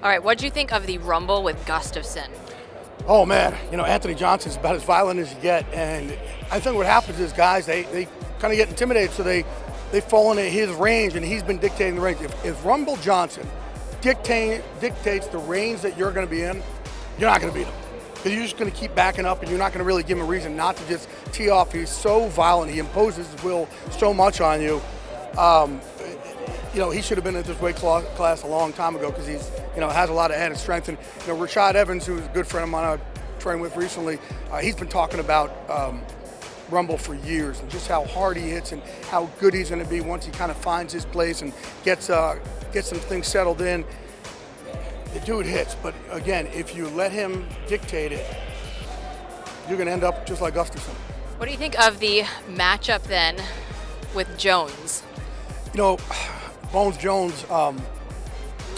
All right, what do you think of the Rumble with Gustafsson? Oh man, Anthony Johnson's about as violent as you get, and I think what happens is guys they kind of get intimidated, so they fall into his range, and he's been dictating the range. If Rumble Johnson dictates the range that you're going to be in, you're not going to beat him. Because you're just going to keep backing up, and you're not going to really give him a reason not to just tee off. He's so violent. He imposes his will so much on you. He should have been in this weight class a long time ago because he's, has a lot of added strength. And, Rashad Evans, who's a good friend of mine I trained with recently, he's been talking about Rumble for years and just how hard he hits and how good he's going to be once he kind of finds his place and gets some things settled in. The dude hits, but again, if you let him dictate it, you're going to end up just like Gustafsson. What do you think of the matchup then with Jones? Bones Jones,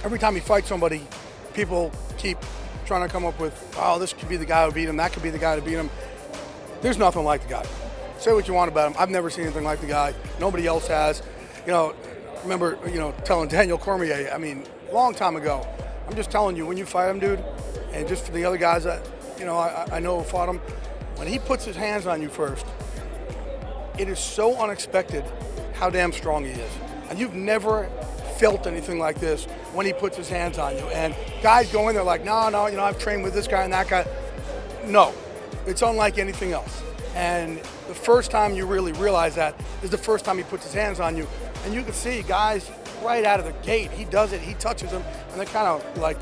every time he fights somebody, people keep trying to come up with, oh, this could be the guy who beat him, that could be the guy to beat him. There's nothing like the guy. Say what you want about him. I've never seen anything like the guy. Nobody else has. Remember, telling Daniel Cormier, long time ago, I'm just telling you, when you fight him, dude, and just for the other guys that, I know who fought him, when he puts his hands on you first, it is so unexpected how damn strong he is. And you've never felt anything like this when he puts his hands on you. And guys go in there like, no, I've trained with this guy and that guy. No, it's unlike anything else. And the first time you really realize that is the first time he puts his hands on you. And you can see guys right out of the gate, he does it, he touches them, and they're kind of like,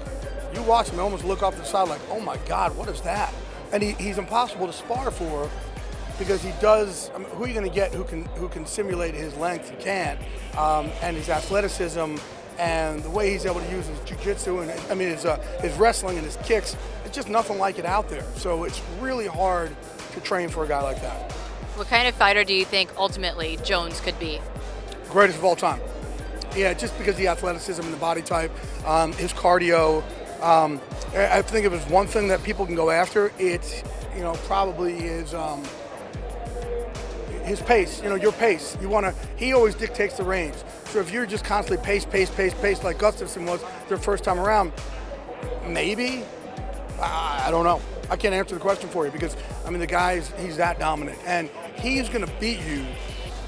you watch him, almost look off to the side like, oh my God, what is that? And he's impossible to spar for because he does, who are you going to get who can simulate his length? You can't. And his athleticism and the way he's able to use his jiu-jitsu and his wrestling and his kicks, it's just nothing like it out there. So it's really hard to train for a guy like that. What kind of fighter do you think ultimately Jones could be? Greatest of all time. Yeah, just because the athleticism and the body type, his cardio. I think if it's one thing that people can go after, it's probably his pace. Your pace. He always dictates the range. So if you're just constantly pace like Gustafsson was their first time around, maybe. I don't know. I can't answer the question for you because the guy's he's that dominant, and he's going to beat you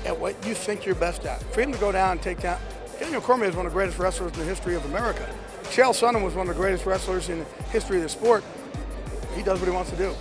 at what you think you're best at. For him to go down and take down. Daniel Cormier is one of the greatest wrestlers in the history of America. Chael Sonnen was one of the greatest wrestlers in the history of the sport. He does what he wants to do.